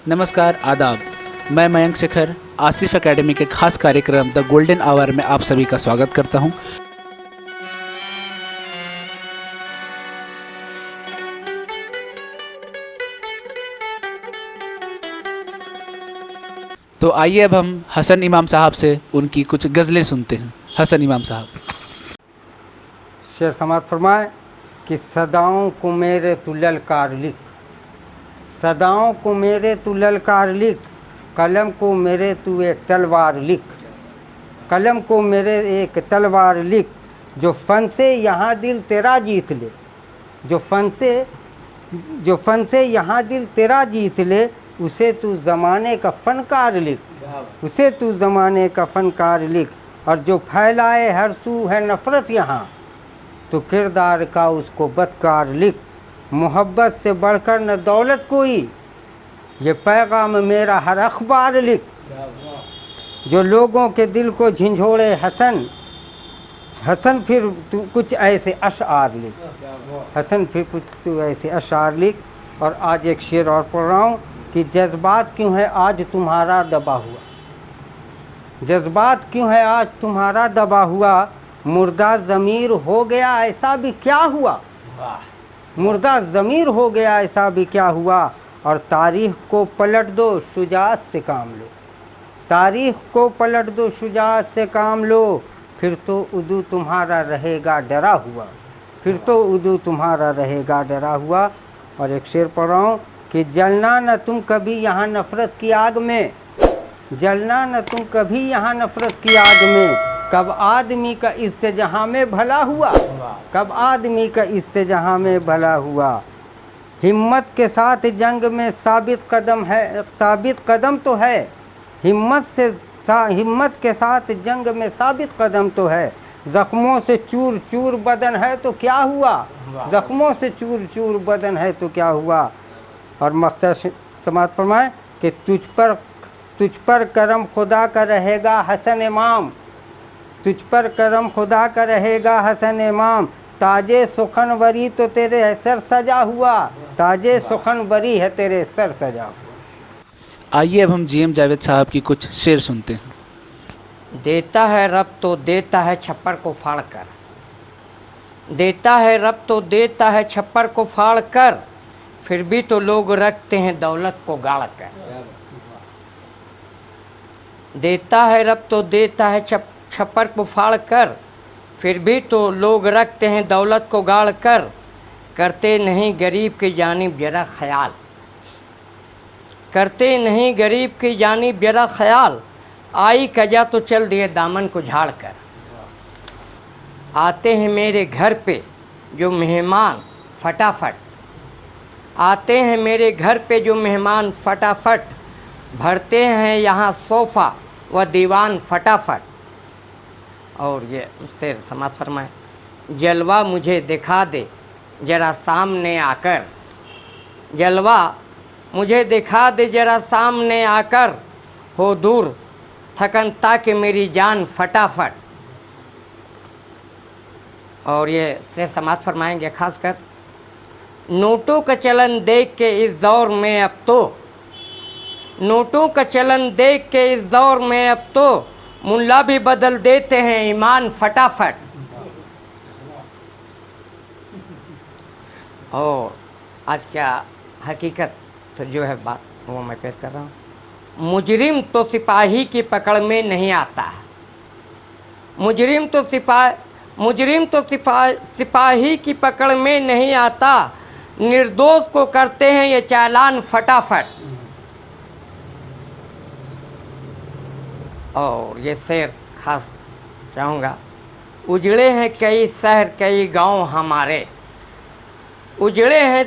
नमस्कार, आदाब। मैं मयंक शेखर आसिफ एकेडमी के खास कार्यक्रम द गोल्डन आवर में आप सभी का स्वागत करता हूं। तो आइए अब हम हसन इमाम साहब से उनकी कुछ गज़लें सुनते हैं। हसन इमाम साहब। शेर समात फरमाए कि सदाओं को मेरे तू ललकार लिख, सदाओं को मेरे तू ललकार लिख, कलम को मेरे तू एक तलवार लिख, कलम को मेरे एक तलवार लिख, जो फन से यहाँ दिल तेरा जीत ले, जो फन से यहाँ दिल तेरा जीत ले, उसे तू ज़माने का फ़नकार लिख, उसे तू ज़माने का फ़नकार लिख। और जो फैलाए हर सू है नफ़रत यहाँ, तो किरदार का उसको बदकार लिख। मोहब्बत से बढ़कर न दौलत कोई, ये पैगाम मेरा हर अखबार लिख। जो लोगों के दिल को झंझोड़े हसन, हसन फिर तू कुछ ऐसे अशआर लिख, हसन फिर कुछ तू ऐसे अशआर लिख। और आज एक शेर और पढ़ रहा हूँ कि जज्बात क्यों है आज तुम्हारा दबा हुआ, जज्बात क्यों है आज तुम्हारा दबा हुआ, मुर्दा ज़मीर हो गया ऐसा भी क्या हुआ, मुर्दा ज़मीर हो गया ऐसा भी क्या हुआ। और तारीख़ को पलट दो शुजाअत से काम लो, तारीख़ को पलट दो शुजाअत से काम लो, फिर तो उदू तुम्हारा रहेगा डरा हुआ, फिर तो उदू तुम्हारा रहेगा डरा हुआ। और एक शेर पढ़ रहा हूँ कि जलना न तुम कभी यहाँ नफ़रत की आग में, जलना न तुम कभी यहाँ नफ़रत की आग में, कब आदमी का इससे जहाँ में भला हुआ, कब आदमी का इससे जहाँ में भला हुआ। हिम्मत के साथ जंग में साबित कदम है, साबित कदम तो है, हिम्मत के साथ जंग में साबित कदम तो है। ज़ख्मों से चूर चूर बदन है तो क्या हुआ, ज़ख्मों से चूर चूर बदन है तो क्या हुआ। और मख्तर समात फरमाए कि तुझ पर करम खुदा का रहेगा हसन इमाम, तुझ पर करम खुदा का रहेगा हसन इमाम, ताजे सुखनवरी तो तेरे सर सजा हुआ, ताजे सुखनवरी है तेरे सर सजा हुआ। आइए अब हम जीएम जावेद साहब की कुछ शेर सुनते हैं। देता है रब तो देता है छप्पर को फाड़ कर, देता है रब तो देता है छप्पर को फाड़ कर, फिर भी तो लोग रखते हैं दौलत को गाड़ कर। देता है रब तो देता है छप्पर को फाड़ कर, फिर भी तो लोग रखते हैं दौलत को गाड़ कर, करते नहीं गरीब की जानिब जरा ख्याल, करते नहीं गरीब की जानिब जरा ख्याल, आई कजा तो चल दिए दामन को झाड़ कर। आते हैं मेरे घर पे जो मेहमान फटाफट, आते हैं मेरे घर पे जो मेहमान फटाफट, भरते हैं यहाँ सोफ़ा व दीवान फटाफट। और ये शेर समात फरमाए, जलवा मुझे दिखा दे ज़रा सामने आकर, जलवा मुझे दिखा दे ज़रा सामने आकर, हो दूर थकन ताकि मेरी जान फटाफट। और ये शेर समात फरमाएंगे खासकर, नोटों का चलन देख के इस दौर में अब तो, नोटों का चलन देख के इस दौर में अब तो, मुल्ला भी बदल देते हैं ईमान फटाफट। और आज क्या हकीकत तो जो है बात वो मैं पेश कर रहा हूँ। मुजरिम तो सिपाही की पकड़ में नहीं आता, मुजरिम तो सिपाही की पकड़ में नहीं आता, निर्दोष को करते हैं ये चालान फटाफट। और ये शेर खास चाहूँगा, उजड़े हैं कई शहर कई गांव हमारे, उजड़े हैं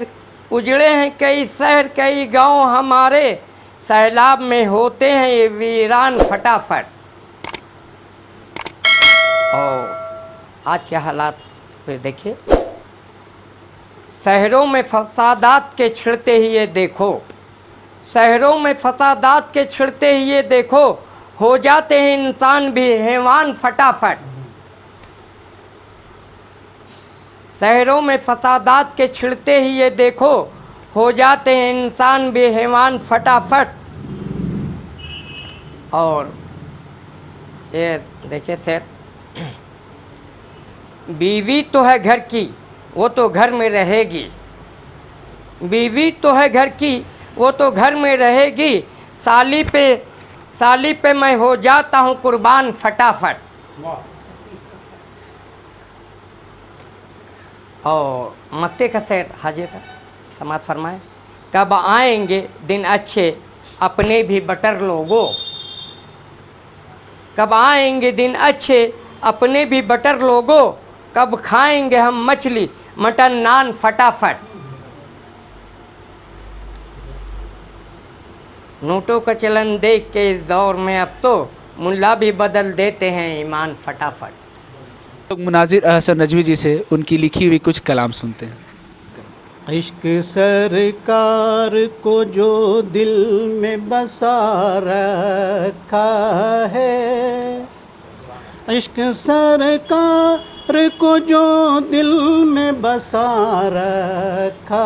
कई शहर कई गांव हमारे, सैलाब में होते हैं ये वीरान फटाफट। और आज के हालात पे देखिए, शहरों में फसादात के छिड़ते ही ये देखो, शहरों में फसादात के छिड़ते ही ये देखो, हो जाते हैं इंसान भी हैवान फटाफट। शहरों में फसादात के छिड़ते ही ये देखो, हो जाते हैं इंसान बेईमान फटाफट। और ये देखिए सर, बीवी तो है घर की, वो तो घर में रहेगी। बीवी तो है घर की, वो तो घर में रहेगी। साली पे मैं हो जाता हूँ कुर्बान फटाफट। और मक्ते का शेर हाजिर है, समात फरमाए। कब आएंगे दिन अच्छे अपने भी बटर लोगों, कब आएंगे दिन अच्छे अपने भी बटर लोगों, कब खाएंगे हम मछली मटन नान फटाफट। नोटों का चलन देख के इस दौर में अब तो मुल्ला भी बदल देते हैं ईमान फटाफट। तो मुनाजिर हसन नजवी जी से उनकी लिखी हुई कुछ कलाम सुनते हैं। इश्क सरकार को जो दिल में बसा रखा है, इश्क सरकार को जो दिल में बसा रखा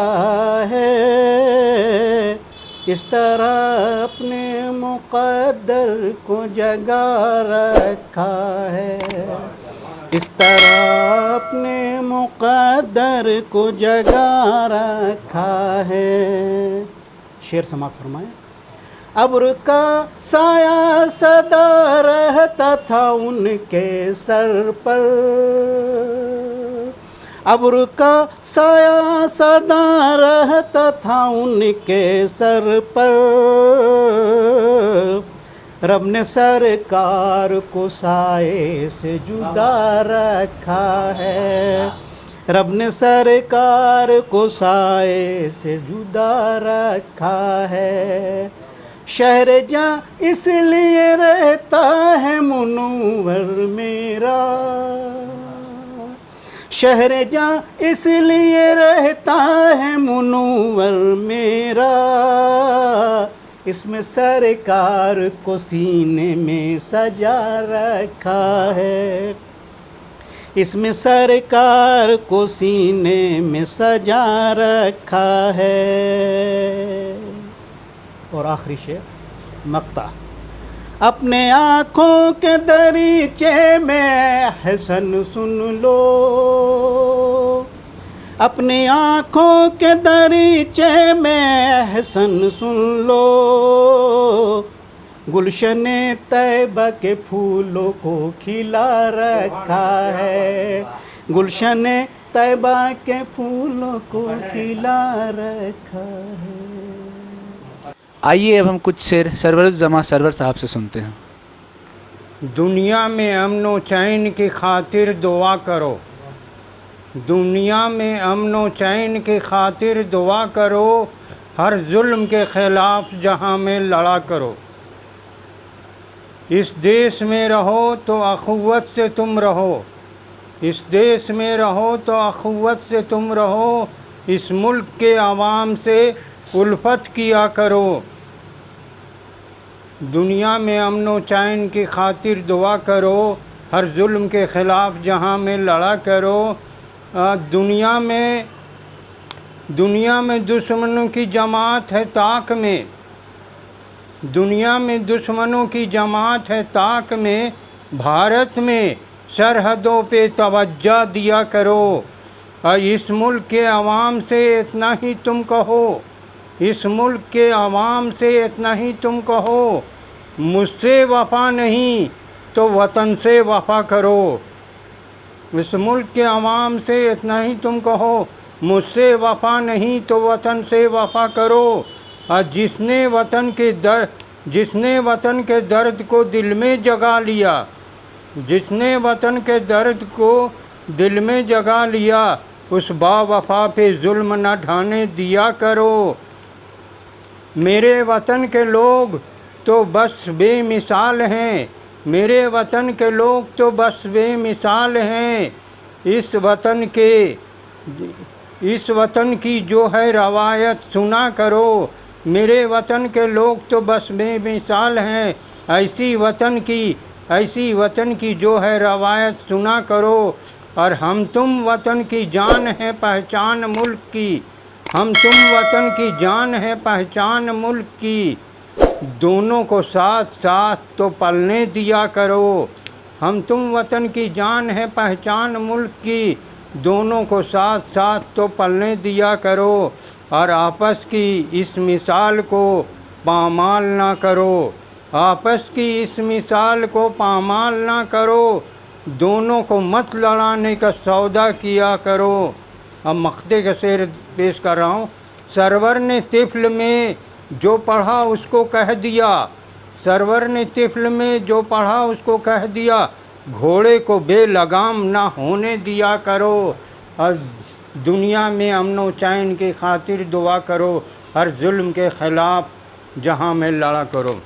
है, इस तरह अपने मुक़द्दर को जगा रखा है, इस तरह अपने मुक़द्दर को जगा रखा है। शेर समाप्त फरमाए। अब्र का साया सदा रहता था उनके सर पर, अब्र का साया सदा रहता था उनके सर पर, रब ने सरकार को साए से जुदा रखा है, रब ने सरकार को साए से जुदा रखा है। शहर जहाँ इसलिए रहता है मुनव्वर मेरा, शहर जहाँ इसलिए रहता है मुनव्वर मेरा, इसमें सरकार को सीने में सजा रखा है, इसमें सरकार को सीने में सजा रखा है। और आखिरी शेर मक्ता। अपने आँखों के दरीचे में हसन सुन लो, अपनी आँखों के दरीचे में हसन सुन लो, गुलशने तैबा के फूलों को खिला रखा है, गुलशने तैबा के फूलों को खिला रखा है। आइए अब हम कुछ शेर सरवरुज़्ज़मा सरवर साहब से सुनते हैं। दुनिया में अमन व चैन की खातिर दुआ करो, दुनिया में अमन व चैन की खातिर दुआ करो, हर जुल्म के ख़िलाफ़ जहाँ में लड़ा करो। इस देश में रहो तो अख़ुव्वत से तुम रहो, इस देश में रहो तो अख़ुव्वत से तुम रहो, इस मुल्क के आवाम से उल्फत किया करो। दुनिया में अमन व चैन की खातिर दुआ करो, हर जुल्म के ख़िलाफ़ जहाँ में लड़ा करो। दुनिया में दुश्मनों की जमात है ताक में, दुनिया में दुश्मनों की जमात है ताक में, भारत में सरहदों पे तवज्जो दिया करो। इस मुल्क के अवाम से इतना ही तुम कहो, इस मुल्क के अवाम से इतना ही तुम कहो, मुझसे वफ़ा नहीं तो वतन से वफ़ा करो। इस मुल्क के अवाम से इतना ही तुम कहो, मुझसे वफ़ा नहीं तो वतन से वफ़ा करो। और जिसने वतन के दर्द को दिल में जगा लिया, जिसने वतन के दर्द को दिल में जगा लिया, उस बावफ़ा पे जुल्म न ढाने दिया करो। मेरे वतन के लोग तो बस बेमिसाल हैं, मेरे वतन के लोग तो बस बेमिसाल हैं। इस वतन की जो है रवायत सुना करो, मेरे वतन के लोग तो बस बेमिसाल हैं। ऐसी वतन की जो है रवायत सुना करो। और हम तुम वतन की जान है पहचान मुल्क की, हम तुम वतन की जान है पहचान मुल्क की, दोनों को साथ साथ तो पलने दिया करो। हम तुम वतन की जान है पहचान मुल्क की, दोनों को साथ साथ तो पलने दिया करो। और आपस की इस मिसाल को पामाल ना करो, आपस की इस मिसाल को पामाल ना करो। दोनों को मत लड़ाने का सौदा किया करो। अब मख्ते का शेर पेश कर रहा हूँ। सरवर ने तिफ़्ल में जो पढ़ा उसको कह दिया, सरवर ने तिफ़्ल में जो पढ़ा उसको कह दिया, घोड़े को बेलगाम ना होने दिया करो। और दुनिया में अमन व चैन की खातिर दुआ करो, हर जुल्म के ख़िलाफ़ जहाँ में लड़ा करो।